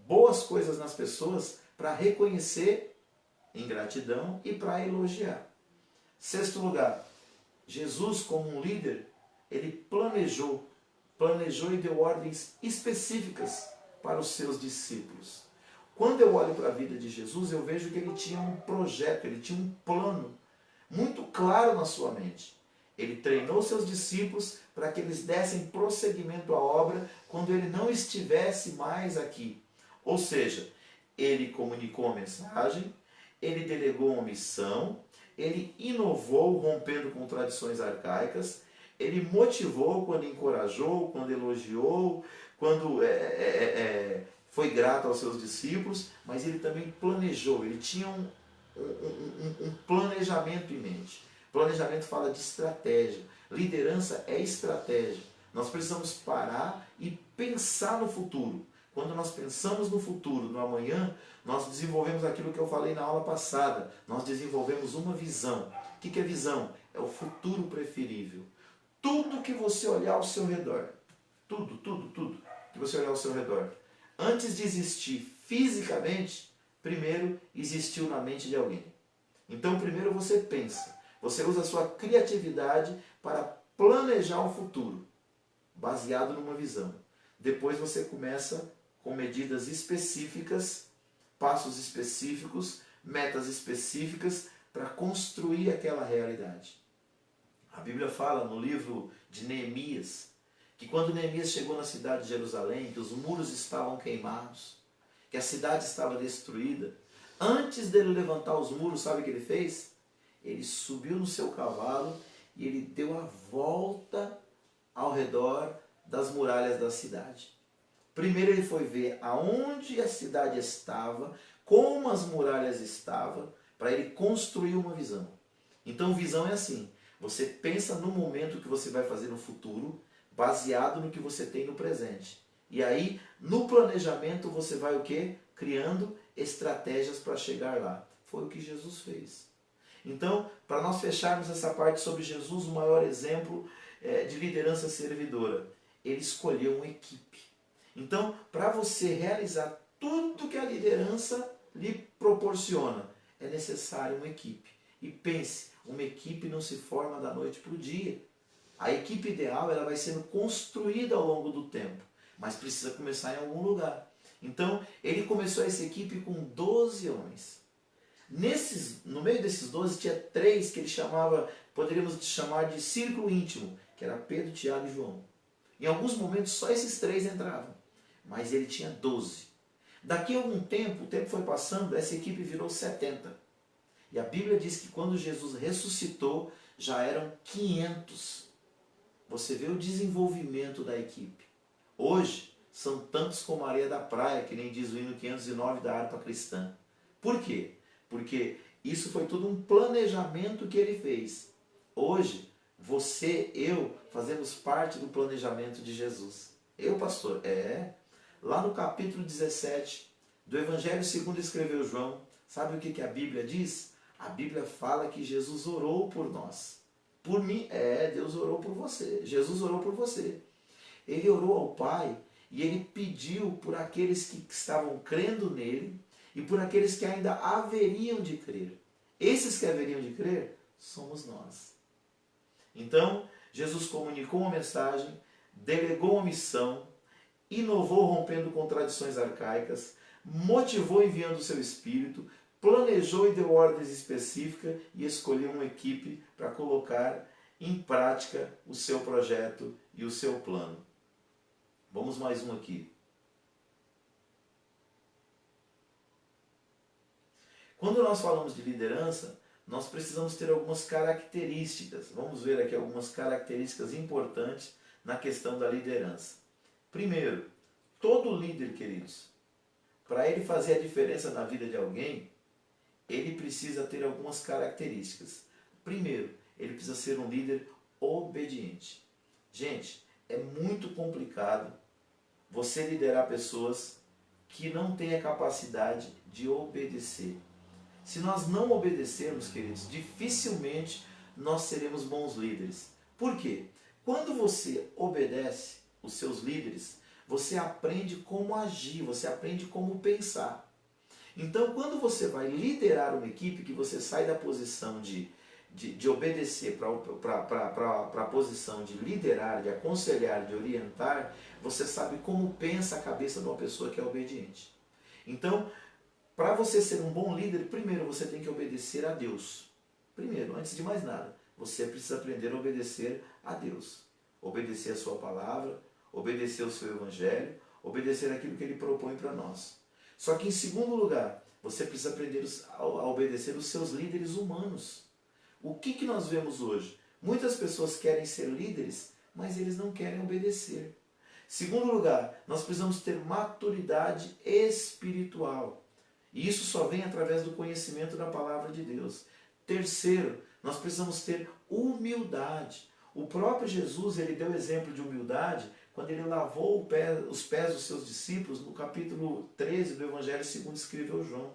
boas coisas nas pessoas para reconhecer em gratidão e para elogiar. Sexto lugar, Jesus, como um líder, ele planejou e deu ordens específicas para os seus discípulos. Quando eu olho para a vida de Jesus, eu vejo que ele tinha um projeto, ele tinha um plano muito claro na sua mente. Ele treinou seus discípulos para que eles dessem prosseguimento à obra quando ele não estivesse mais aqui. Ou seja, ele comunicou a mensagem, ele delegou uma missão, ele inovou rompendo com tradições arcaicas, ele motivou quando encorajou, quando elogiou, quando foi grato aos seus discípulos, mas ele também planejou, ele tinha um planejamento em mente. Planejamento fala de estratégia, liderança é estratégia. Nós precisamos parar e pensar no futuro. Quando nós pensamos no futuro, no amanhã, nós desenvolvemos aquilo que eu falei na aula passada. Nós desenvolvemos uma visão. O que é visão? É o futuro preferível. Tudo que você olhar ao seu redor, tudo que você olhar ao seu redor, antes de existir fisicamente, primeiro existiu na mente de alguém. Então, primeiro você pensa, você usa a sua criatividade para planejar o futuro, baseado numa visão. Depois você começa com medidas específicas, passos específicos, metas específicas para construir aquela realidade. A Bíblia fala no livro de Neemias, que quando Neemias chegou na cidade de Jerusalém, que os muros estavam queimados, que a cidade estava destruída, antes dele levantar os muros, sabe o que ele fez? Ele subiu no seu cavalo e ele deu a volta ao redor das muralhas da cidade. Primeiro ele foi ver aonde a cidade estava, como as muralhas estavam, para ele construir uma visão. Então visão é assim, você pensa no momento que você vai fazer no futuro, baseado no que você tem no presente. E aí, no planejamento, você vai o quê? Criando estratégias para chegar lá. Foi o que Jesus fez. Então, para nós fecharmos essa parte sobre Jesus, o maior exemplo de liderança servidora, ele escolheu uma equipe. Então, para você realizar tudo que a liderança lhe proporciona, é necessário uma equipe. E pense, uma equipe não se forma da noite para o dia. A equipe ideal ela vai sendo construída ao longo do tempo, mas precisa começar em algum lugar. Então, ele começou essa equipe com 12 homens. No meio desses 12 tinha 3 que ele chamava, poderíamos chamar de círculo íntimo, que era Pedro, Tiago e João. Em alguns momentos só esses 3 entravam, mas ele tinha 12. Daqui a algum tempo, o tempo foi passando, essa equipe virou 70. E a Bíblia diz que quando Jesus ressuscitou, já eram 500. Você vê o desenvolvimento da equipe. Hoje, são tantos como a areia da praia, que nem diz o hino 509 da harpa cristã. Por quê? Porque isso foi tudo um planejamento que ele fez. Hoje, você, eu, fazemos parte do planejamento de Jesus. Eu, pastor? Lá no capítulo 17 do Evangelho segundo escreveu João, sabe o que a Bíblia diz? A Bíblia fala que Jesus orou por nós. Por mim, Deus orou por você. Jesus orou por você. Ele orou ao Pai e ele pediu por aqueles que estavam crendo nele e por aqueles que ainda haveriam de crer. Esses que haveriam de crer somos nós. Então, Jesus comunicou uma mensagem, delegou uma missão, inovou rompendo com tradições arcaicas, motivou enviando o seu Espírito, planejou e deu ordens específicas e escolheu uma equipe para colocar em prática o seu projeto e o seu plano. Vamos mais um aqui. Quando nós falamos de liderança, nós precisamos ter algumas características. Vamos ver aqui algumas características importantes na questão da liderança. Primeiro, todo líder, queridos, para ele fazer a diferença na vida de alguém, ele precisa ter algumas características. Primeiro, ele precisa ser um líder obediente. Gente, é muito complicado você liderar pessoas que não têm a capacidade de obedecer. Se nós não obedecermos, queridos, dificilmente nós seremos bons líderes. Por quê? Quando você obedece os seus líderes, você aprende como agir, você aprende como pensar. Então, quando você vai liderar uma equipe, que você sai da posição de obedecer para a posição de liderar, de aconselhar, de orientar, você sabe como pensa a cabeça de uma pessoa que é obediente. Então, para você ser um bom líder, primeiro você tem que obedecer a Deus. Primeiro, antes de mais nada, você precisa aprender a obedecer a Deus. Obedecer a sua palavra, obedecer o seu evangelho, obedecer aquilo que ele propõe para nós. Só que em segundo lugar, você precisa aprender a obedecer os seus líderes humanos. O que nós vemos hoje? Muitas pessoas querem ser líderes, mas eles não querem obedecer. Segundo lugar, nós precisamos ter maturidade espiritual. E isso só vem através do conhecimento da palavra de Deus. Terceiro, nós precisamos ter humildade. O próprio Jesus, ele deu exemplo de humildade quando ele lavou os pés dos seus discípulos no capítulo 13 do Evangelho segundo escreveu João.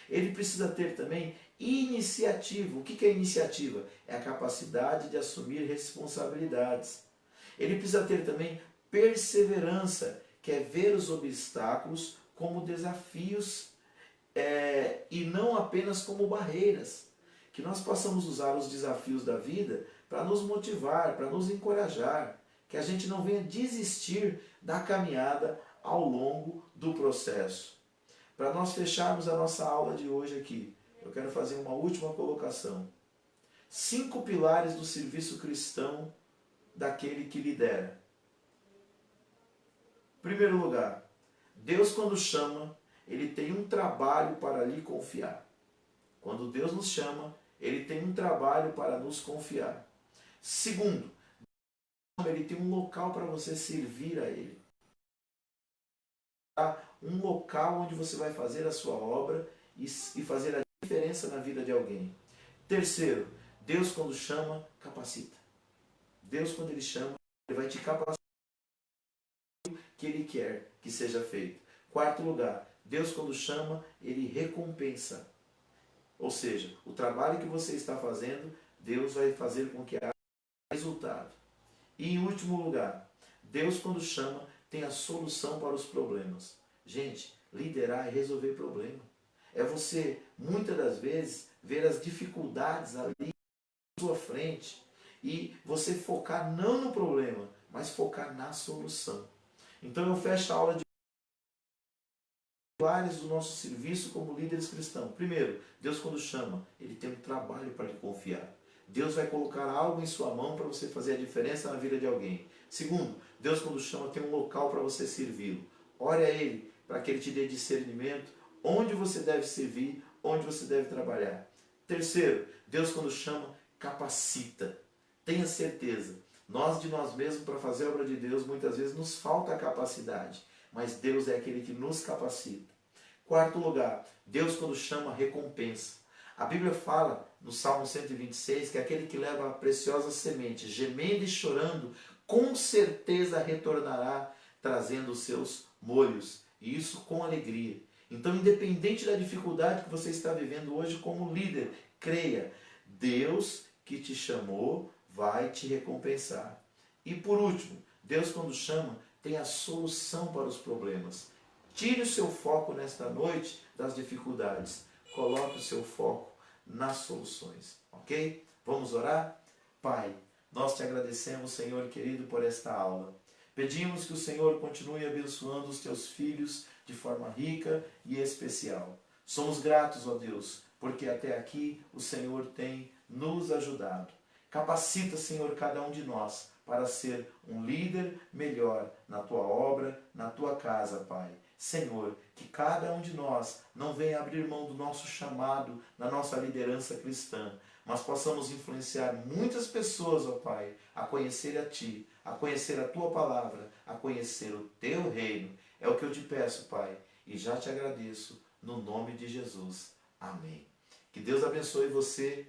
Ele precisa ter também iniciativa. O que é iniciativa? É a capacidade de assumir responsabilidades. Ele precisa ter também perseverança, que é ver os obstáculos como desafios e não apenas como barreiras. Que nós possamos usar os desafios da vida para nos motivar, para nos encorajar. Que a gente não venha desistir da caminhada ao longo do processo. Para nós fecharmos a nossa aula de hoje aqui, eu quero fazer uma última colocação. 5 pilares do serviço cristão daquele que lidera. Primeiro lugar, Deus quando chama, Ele tem um trabalho para lhe confiar. Quando Deus nos chama, Ele tem um trabalho para nos confiar. Segundo, Ele tem um local para você servir a Ele. Um local onde você vai fazer a sua obra e fazer a diferença na vida de alguém. Terceiro, Deus quando chama, capacita. Deus quando Ele chama, Ele vai te capacitar que Ele quer que seja feito. Quarto lugar, Deus quando chama, Ele recompensa. Ou seja, o trabalho que você está fazendo, Deus vai fazer com que haja resultado. E em último lugar, Deus quando chama, tem a solução para os problemas. Gente, liderar é resolver problema. É você, muitas das vezes, ver as dificuldades ali à sua frente e você focar não no problema, mas focar na solução. Então eu fecho a aula de pilares do nosso serviço como líderes cristãos. Primeiro, Deus quando chama, Ele tem um trabalho para lhe confiar. Deus vai colocar algo em sua mão para você fazer a diferença na vida de alguém. Segundo, Deus quando chama tem um local para você servi-lo. Ore a Ele para que Ele te dê discernimento, onde você deve servir, onde você deve trabalhar. Terceiro, Deus quando chama, capacita. Tenha certeza, nós de nós mesmos para fazer a obra de Deus muitas vezes nos falta a capacidade, mas Deus é aquele que nos capacita. Quarto lugar, Deus quando chama, recompensa. A Bíblia fala no Salmo 126 que aquele que leva a preciosa semente, gemendo e chorando, com certeza retornará trazendo os seus molhos, e isso com alegria. Então, independente da dificuldade que você está vivendo hoje como líder, creia, Deus que te chamou vai te recompensar. E por último, Deus quando chama tem a solução para os problemas. Tire o seu foco nesta noite das dificuldades. Coloque o seu foco nas soluções. Ok? Vamos orar? Pai, nós te agradecemos, Senhor querido, por esta aula. Pedimos que o Senhor continue abençoando os teus filhos de forma rica e especial. Somos gratos, ó Deus, porque até aqui o Senhor tem nos ajudado. Capacita, Senhor, cada um de nós para ser um líder melhor na tua obra, na tua casa, Pai. Senhor, que cada um de nós não venha abrir mão do nosso chamado na nossa liderança cristã, mas possamos influenciar muitas pessoas, ó Pai, a conhecer a Ti, a conhecer a Tua palavra, a conhecer o Teu reino. É o que eu te peço, Pai, e já te agradeço, no nome de Jesus. Amém. Que Deus abençoe você.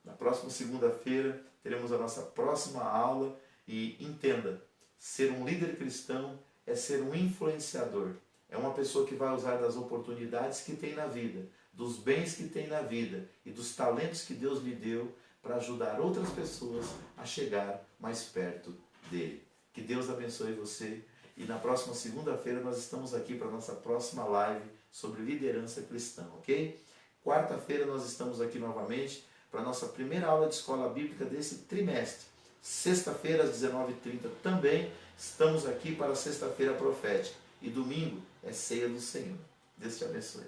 Na próxima segunda-feira teremos a nossa próxima aula e entenda, ser um líder cristão é ser um influenciador. É uma pessoa que vai usar das oportunidades que tem na vida, dos bens que tem na vida e dos talentos que Deus lhe deu para ajudar outras pessoas a chegar mais perto dele. Que Deus abençoe você e na próxima segunda-feira nós estamos aqui para a nossa próxima live sobre liderança cristã, ok? Quarta-feira nós estamos aqui novamente para a nossa primeira aula de escola bíblica desse trimestre. Sexta-feira às 19h30 também estamos aqui para a sexta-feira profética. E domingo é ceia do Senhor. Deus te abençoe.